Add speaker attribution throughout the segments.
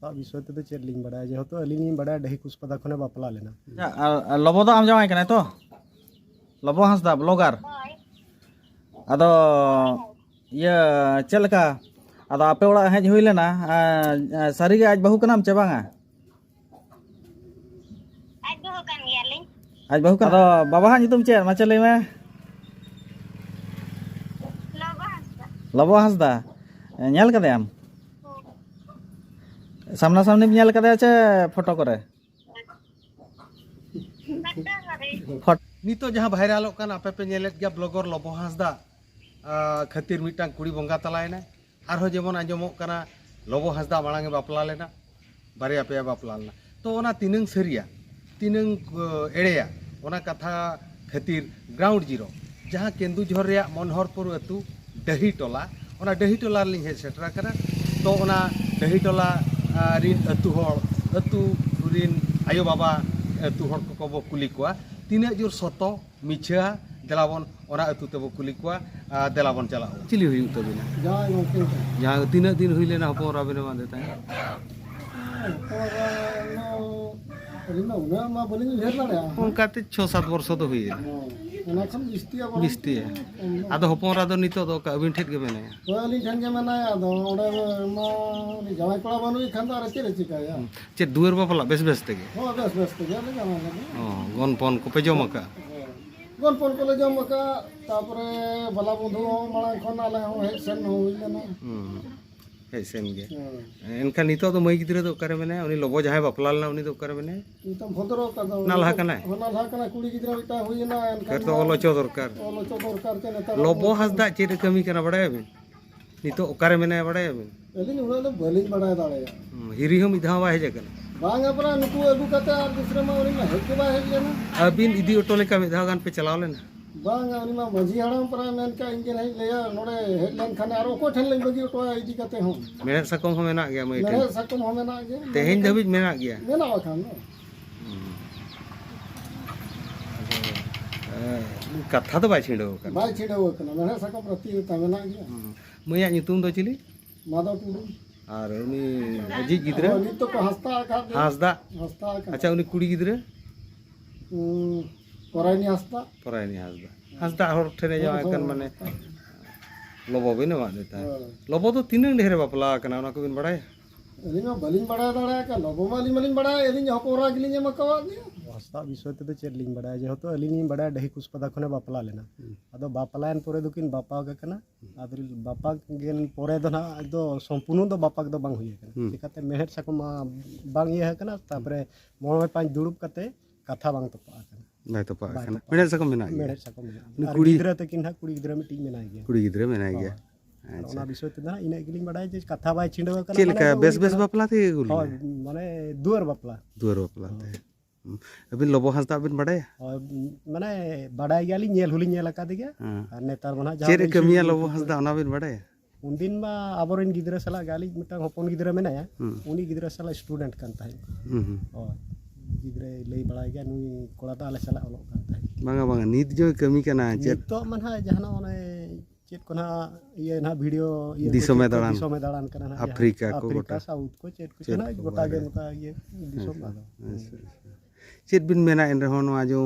Speaker 1: विषय तो चेक लिंग बड़ा जेहेतु अलिंग बड़ा डही कुसपदा खने बापला लेना
Speaker 2: लबो दो आम जावाई कना तो लबो हांसदा ब्लॉगर अदो ये चलका अदो आपे ओड़ा हेज हुई लेना सारी गे आज बहु कनाम चे बांगा आज बहु कना अदो बाबा हा नितुम चे मा चले में लबो हांसदा नेल कदे आम सामना सामने नेल कदे चे फोटो करे
Speaker 3: नितो जहाँ भाइरालों कान आपे पे नेलेत गया ब्लॉगर लबो हांसदा खातिर मिटांग कुड़ी बंगा तलायना आरो जेमन आंजमोग काना लबो हांसदा मांगे बापला लेना बारिया पे बापला लेना तो ओना तिनंग सरिया तिनंग एड़ेया ओना कथा खातिर ग्राउंड जीरो जहाँ केंदुझर रेया मनोहरपुर अतु डही टोला ओना डही टोला लिंग हे सेटरा करा तो ओना डही टोला रिन अतु होड़ अतु रिन आयो बाबा अतु होड़ को बो कुली कोआ तीन जोर सतो मिछा देलाबन ओना अतु तबो कुली कोआ देलाबन चला चिली हुई तबिना जहाँ तीन दिन हुई लेना हपो राबिना मा देता है उनका 6-7 वर्ष तो हुई बिस्ती है आदो हपन रा दो नितो दो अबिन ठेट गे मेना
Speaker 1: तो अली ठन गे मेना आदो ओडे मा जमाई कोड़ा बनुई खान तो अरे चेरे चिकाया
Speaker 2: चे दुवर बापला बेस बेस तेगे
Speaker 1: हो बेस तेगे ले जामा लगे
Speaker 2: गन पन को पे जमका
Speaker 1: गन पन को ले जमका तापरे बला बंधु माला खन आले हो हे सेन होई लेना
Speaker 2: हे सेन गे एनका नितो तो मई गिदरे दो करे मेने उनी लबो जहाय बापला लेना उनी दो करे मेने
Speaker 1: नितो भद्रो का दो
Speaker 2: नालहा कना
Speaker 1: कुड़ी गिदरा बिता हुई ना
Speaker 2: कर तो ओलोचो दरकार
Speaker 1: के नेता
Speaker 2: लबो हांसदा चेरे कमी कना बड़ाय बिन नितो ओकारे मेने बड़ाय बिन
Speaker 1: अलिंग उना तो बलिंग बड़ा दाड़े
Speaker 2: हिरी हम इधा बा हेज कना
Speaker 1: बांग अपना नुकु अगु कते और दूसरे में उनी में हेज के बा हेज लेना
Speaker 2: अबिन इदी ऑटो लेका मिधा गान पे चलाव लेना
Speaker 1: बांग उनी में मजी हड़म पर मेन का इंजन है लेया नोडे हेज लेन खाने और को ठन लेन बगी ऑटो इदी कते हो
Speaker 2: मेरे सकम हो मेना गया मई
Speaker 1: मेरे सकम हो मेना गया
Speaker 2: तेहेन धबिज मेना गया
Speaker 1: मेना खान
Speaker 2: कथा तो बाय छिड़ो कना
Speaker 1: बाय छिड़ो कना मेरे सकम प्रति ता मेना गया
Speaker 2: मया नितुम दो चिली
Speaker 1: माधव टुडू
Speaker 2: और उनी अजी गिदरे
Speaker 1: नितो को हंसता का
Speaker 2: हांसदा
Speaker 1: का
Speaker 2: अच्छा उनी कुड़ी गिदरे
Speaker 1: परायनी हंसता
Speaker 2: हांसदा हर ठेने जाय कन माने लबो बिन मा देता है लबो तो तीन ढेरे बापला कना उना को बिन बड़ाय
Speaker 1: एलिंग बलिंग बड़ा दाड़ा का लबो माली मलिंग बड़ा एलिंग हपोरा गिलिंग मकवा गया वास्ता विषय तो चेक लिंग बड़ा जेहेतु अलिंग बड़ा डही कुसपदा खने बापला लेना अदो बापलायन परे दुकिन बापा गे कना आदरी बापा गेन परे दो ना दो संपूर्ण दो बापा दो बांग हुई कना चिकाते मेहर सकमा बांग ये कना तापरे मोर पांच दुरुप कते कथा बांग तपा कना
Speaker 2: नहीं तो पा कना मेरे सकम मेना
Speaker 1: मेहर सकम कुड़ी गिदरा तकिन हा कुड़ी गिदरा मिटिंग मेना गया
Speaker 2: कुड़ी गिदरे मेना गया
Speaker 1: ओना विषय तो ना इना गिलिंग बड़ा जे कथा बाय छिंडो कना
Speaker 2: चेलका बेस बेस बापला थे गुल
Speaker 1: माने दुवर बापला थे
Speaker 2: अबिन लबो हांसदा अबिन बड़ाय
Speaker 1: माने बड़ाय गयाली नेल हुली नेल का दिया और नेतार मना
Speaker 2: चेरे कमिया लबो हांसदा ओना बिन बड़ाय
Speaker 1: उनदिन मा आबोरेन गिदरा सला गाली मिटा हपन गिदरा मेनाया उनी गिदरा सला स्टूडेंट कान ताई गिदरा लई बड़ाय गया नुई कोड़ा ता आले सला ओलोक कान ताई
Speaker 2: बांगा बांगा नित जो कमी कना चेत
Speaker 1: तो मन हा जहाना ओने चेत कोना ये ना वीडियो ये
Speaker 2: दिसोमे दाड़ान
Speaker 1: कना ना
Speaker 2: अफ्रीका को
Speaker 1: गोटा साउथ को चेत को ना गोटा गे नका ये दिसोम ना
Speaker 2: चेत बिन मेना एन रहो नवा जो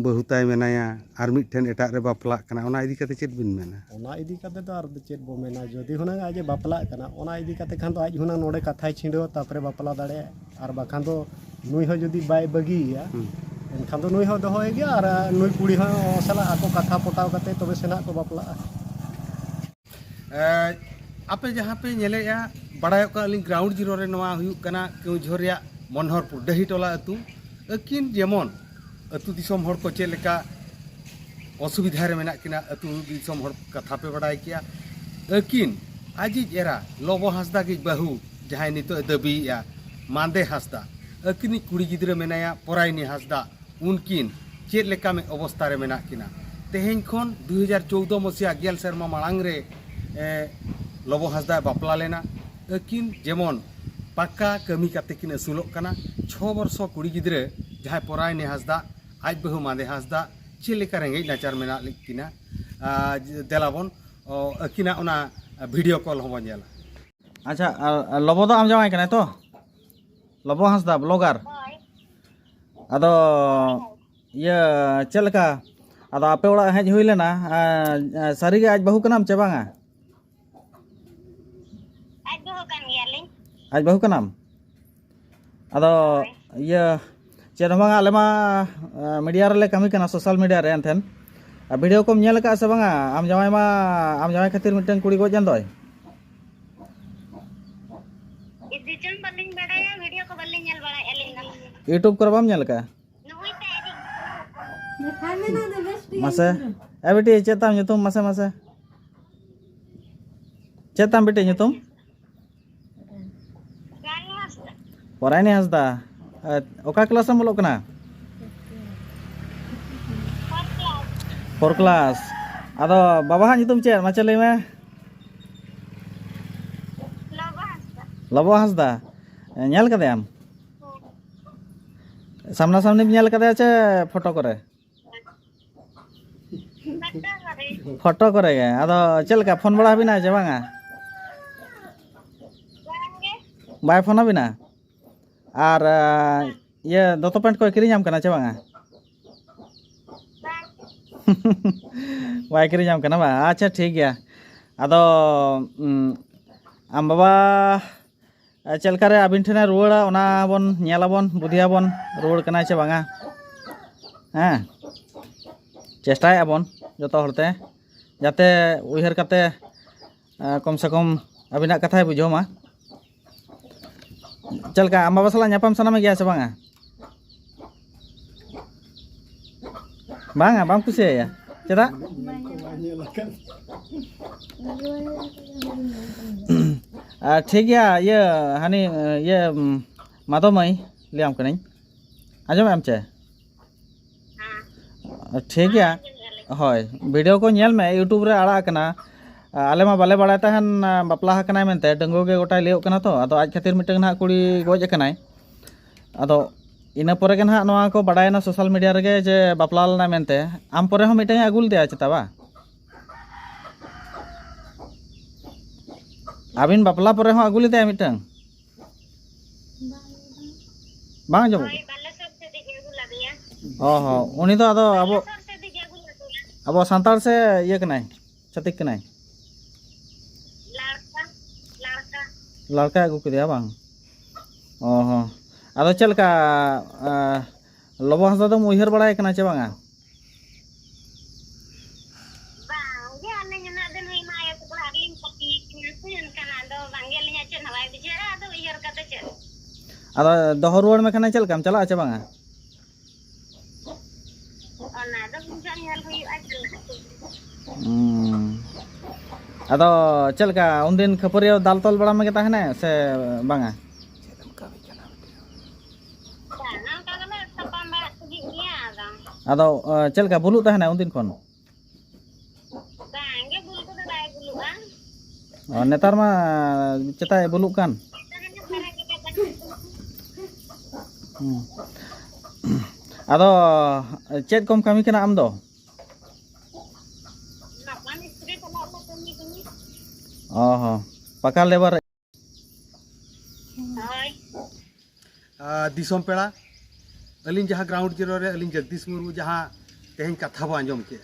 Speaker 2: बहुताय मेनाया आर मिठेन एटा रे बापला कना ओना इदी कते चेत बिन मेना
Speaker 1: ओना इदी कते तो आर चेत बो मेना जदि हुना आज बापला कना ओना इदी कते खान तो आज हुना नोडे कथाय छिंडो तापरे बापला दाड़े आर बाखान तो नुई हो जदि बाय बगिया एनखान तो नुई हो दोहोय गया और नुई कुड़ी हो सला आको कथा पटाव कते तबे सेना को बापला
Speaker 3: आपे जहाँ पे नेलेया बड़ाय का लिंग ग्राउंड जीरो रे नवा हुयु कना केउझर या मनोहरपुर डही टोला अतु अकिन जेमन अतु दिसम हर को चे लेका असुविधा रे मेना किना अतु दिसम हर कथा पे बड़ाय किया अकिन आजी एरा लबो हांसदा की बहु जहां नितो दबी या मांदे हांसदा अकिन कुड़ी गिदरे मेनाया परायनी हांसदा उनकिन चेत लेका में अवस्था रे मेना किना तेहेन खन 2014 मसिया गेल शर्मा मांग रे लबो हांसदा बापला लेना अकिन जेमन पाका कमी काते किन असुलोक कना 6 वर्ष कुड़ी गिदरे जहां परायनी हांसदा आज बहु मांदे हांसदा चेलेका रेंगे नाचार मेना लिकिना देलाबन अकिना ओना वीडियो कॉल होबन जेला
Speaker 2: अच्छा लबो दो आम जावाई कना तो लबो हांसदा ब्लॉगर अदो ये चलका अदो आपे ओड़ा हेज हुई लेना सारी गे आज बहु कनाम चे बांगा आज बहु कनाम अदो ये चेद बांगा आले मा मीडिया रे कमी कना सोशल मीडिया रे एनथेन वीडियो को नेल का से बांगा आम जावाई खातिर मिटन कुड़ी गो जान दोय यूट्यूब कर बाम नेल का मसे ए बेटी चेताम nyutum मसे मसे चेताम बेटी nyutum Porani Hasda oka kelas am bolok kena 4 kelas ado baba ha nyutum chet macha lei me Lobo Hasda nyel kadam सामना सामने nyel kada ache फोटो करे फोटो करे गे अदो चल का फोन बड़ा बिना जे बांगा बाय फोन बिना और ये दोतो पैंट को किरी जाम कना चे बांगा बाय किरी जाम कना बा अच्छा ठीक गया अदो आम बाबा चलका रे अबिन ठेने रुवाड़ा ओना बन नेलाबन बुधियाबन रुवाड़ कना चे बांगा हाँ चेष्टाय आबन जतो हरते जाते उहर काते कम से कम अबिना कथा बुझो मा चलका आम बाबा सला ᱧᱟᱯᱟᱢ साना में गया से बांगा बांगा बाम कुसिया चेदा ठीक गया ये हानि ये मादोमई लियाम कनिन आजम एम चे ठीक गया हय वीडियो को नेल में यूट्यूब रे आड़ा कना आले मा बाले बड़ा तहन बापला हकनाय मेनते डंगो गे गोटाय लेओ कना तो अदो आज खातिर मिटन ना कुड़ी गोज कनाय अदो इना परे के ना नोआ को बडायना सोशल मीडिया रे जे बापला लना मेनते आम परे हो मिटन अगुल दिया चता बा आबिन बापला परे हो अगुल दिया मिटन बांग जब ओहो उनी तो अदो अब सांतार से ये कनाय छतिक कनाय लड़का अगू किया बांग ओहो अदो चलका लबो हंसदा दम उहर बड़ा कना चे बांगा अदो दोहर रुवाड़ में कना चलका चला चे बांगा अदो चलका उन दिन खपरिया दाल तल बड़ा में ताहने से बांगा अदो चलका बुलु ताहने उन दिन खन नेतार मा चेता बुलु कान अदो चेत कम कमी कना आम दो ओहो पका लेबर
Speaker 3: दिसोम पेड़ा अलिन जहाँ ग्राउंड जीरो रे अलिन जगदीश मुर्मू जहाँ तेहन कथा बो आंजम के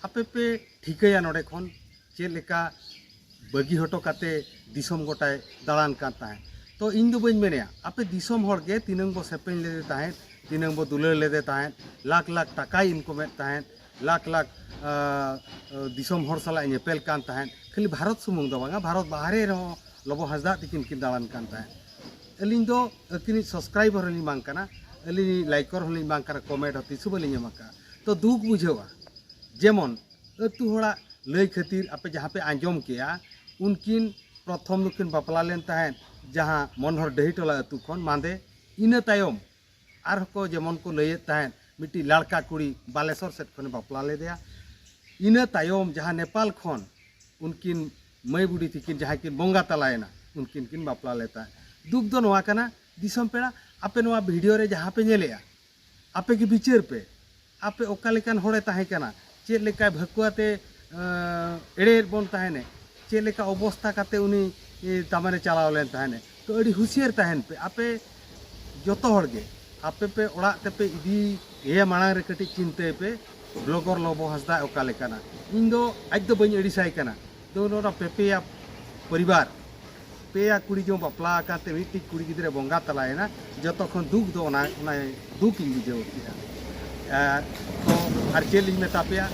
Speaker 3: आपे पे ठिकया नोडे खन चेद लेका बगी हटो काते दिसोम गोटाय दालान कान ताहे तो इन दो बइन मेनेया आपे दिसोम हर के तिनंग बो सेपेन लेदे ताहे तिनंग बो दुलर लेदे ताहे लाख लाख टाका इनकम ताहे लाख लाख दिसोम हर सला नेपेल कान ताहे खाली भारत सुमुंग दो बांगा भारत बाहरे रहो लबो हांसदा तिकिन किन दालान कान ताहे अलिन दो अकिन सब्सक्राइबर हलिन बांग काना अलिन लाइकर हलिन बांग काना कमेंट हति सुबलिन यमका तो दुख बुझेवा जेमन अतु होड़ा लय खातिर आपे जहाँ पे आंजम किया उनकिन प्रथम दुकिन बापला लेन ताहे जहाँ मनहर डहीटोला अतु खन मांदे इना तायम आर को जेमन को लय ताहे मिट्टी लड़का कुड़ी बालेश्वर सेट खन बापला लेदेया इना तायम जहाँ नेपाल खन उनकिन मई बुढ़ी तिकिन जहाँ किन बंगा तलायना उनकिन किन बापला लेता दुख दो नोआ कना दिसम पेड़ा आपे नोआ वीडियो रे जहाँ पे नेलेया आपे की बिचार पे आपे ओका लेकान होड़े ताहे कना चेद लेका भकुआते एड़े बन ताहेने चेद लेका अवस्था काते उनी तामाने चलाव लेन तहने तो अड़ी हुसियार तहन पे आपे जोतो हड़ गे आपे पे ओड़ा ते पे इदी ये मांग रे कटी चिंते पे ब्लॉगर लोबो हंसदा ओका लेकाना इन दो आज दो बनी अड़ीसाई कना तो नोरा पेपेया परिवार पेया कुड़ी जो बापला काते मिट्टी कुड़ी गिदरे बोंगा तलायना जतो खन दुख दो ना दुख इन बुझेव किया तो आर चेलिंग में तापिया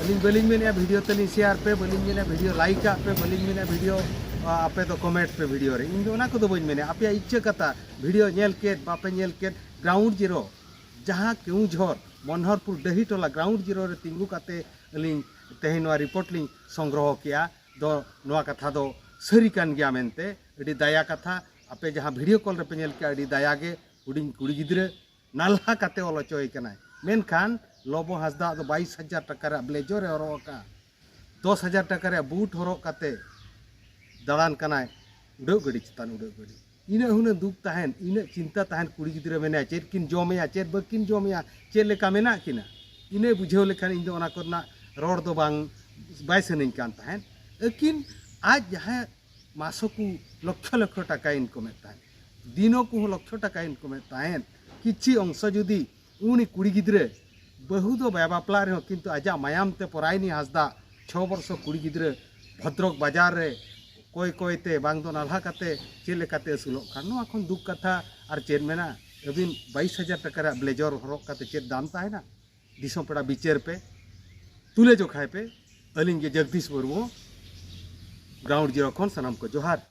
Speaker 3: अलिंग बलिंग में ने वीडियो तली शेयर पे बलिंग में ने वीडियो लाइक पे बलिंग में ने वीडियो आपे तो कमेंट पे वीडियो रे इन दो ना को दो बइन में आपे इच्छा कता वीडियो नेल केट बापे नेल केट ग्राउंड जीरो जहां क्यों झोर मनहरपुर डही टोला ग्राउंड जीरो रे तिंगु काते अलिंग तेहेन वा रिपोर्ट लिंग संग्रह किया दो नवा कथा दो सरी कान गया मेनते अड़ी दया कथा आपे जहां वीडियो कॉल रे पे नेल के अड़ी दया गे हुडिंग कुड़ी गिद्रे नालहा काते ओलो चोय कनाय मेनखान लोबो हंसदा दो 22,000 टाका रे ब्लेजर हरो का 10,000 टाका रे बूट हरो काते दालान कनाय उड़ो गड़ी चितान उड़ो गड़ी इन हुना दुख तहन इन चिंता तहन कुड़ी गिद्रे मेना चेत किन जमेया चेत बकिन जमेया चेत लेका मेना किना इन बुझेव लेखान इन दो ओना करना रोड दो बांग बाय सनिन कान तहन लेकिन आज जहां मासो को लक्ष लक्ष टाका इनकम तहन दिनों को लक्ष टाका इनकम तहन किछि अंश जुदी उनी कुड़ी गिद्रे बहु दो बाय बापला रे किंतु आजा मायाम ते परायनी हंसदा 6 वर्ष कुड़ी गिद्रे भद्रक बाजार रे कोई कोई ते बांग दो नालहा काते चेले काते असुलो खान नो अखन दुख कथा आर चेन मेना अबिन 22,000 टाका रे ब्लेजर हरक काते चेत दाम ताहेना दिसों पड़ा बिचेर पे तुले जो खाए पे अलिंग जगदीश मुर्मू ग्राउंड जीरो खन सनम को जोहार।